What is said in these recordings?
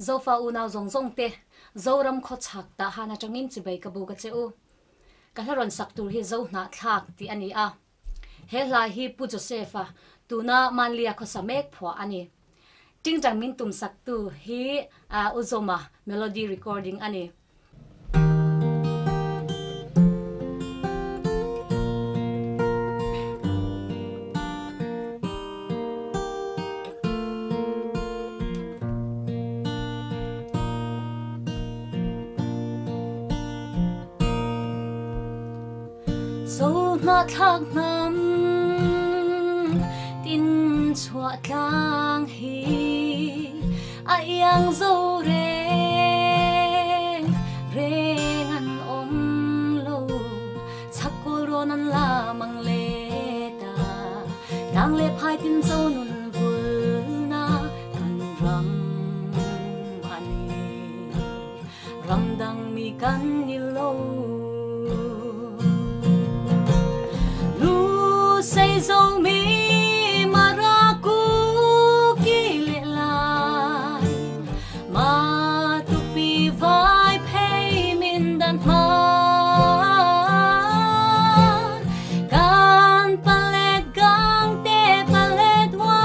Zofa unaw zong te zoram kho chhak ta hana changin chibai kabu ka cheu kalaron saktur hi zo HNAHTLAK ti ani a hela hi pu Josepha tuna manlia kho samek phwa ani tingtang min tum saktu hi uzoma melody recording ani ZO HNAHTLAK hnam tin chhuahtlang hi iang zo reng an om lo kawlrawna'n lamang le ta Tlang le phai tin zo nun vulna kan ram ani ramdang mi kan nilo Lusei Zomi Kuki Matupi Vaiphei Mindat Hmar Kanpalet Gangte Paletwa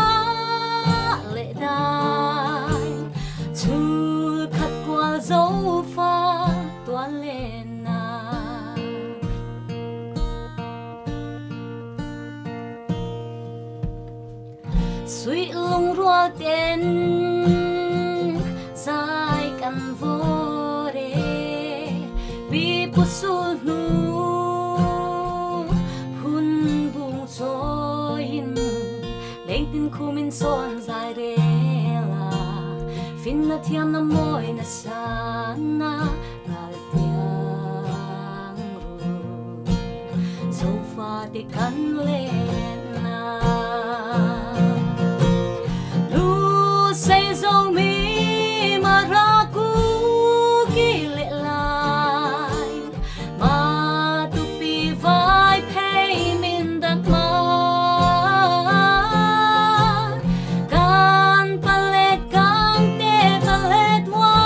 Chhulkhat kual Zofa tual lenna Suihlung rualte'n zai kan vore Suihlung hun bung zoin lentin kumin son zai rela finna thiam na moi na sana rualte'n Zofate lenna Lusei Zomi Kuki Matupi Vaiphei Mindat Hmar Kanpalet Gangte Paletwa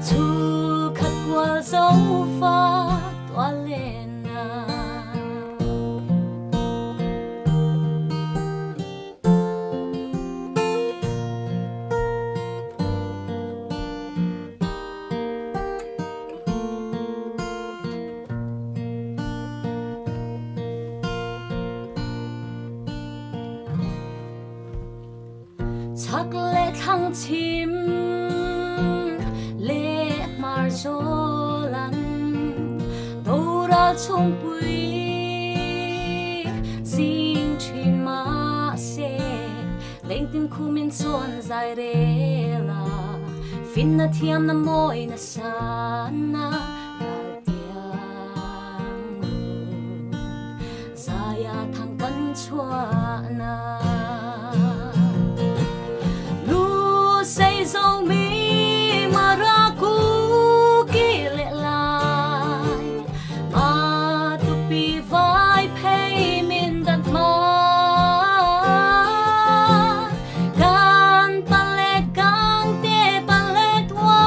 Chhulkhat kual Zofa tual lenna Chhak le thang chim le Hmar zawla'n chung pui sing chin ma se leng tin kumin son zai rela finna thiam na moi na sana saya thang kan chhuahtlang Lusei Zomi Kuki Matupi Vaiphei Mindat Hmar Kanpalet Gangte Paletwa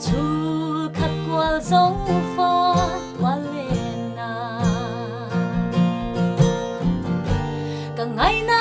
Chhulkhat kual Zofa tual lenna Kangai na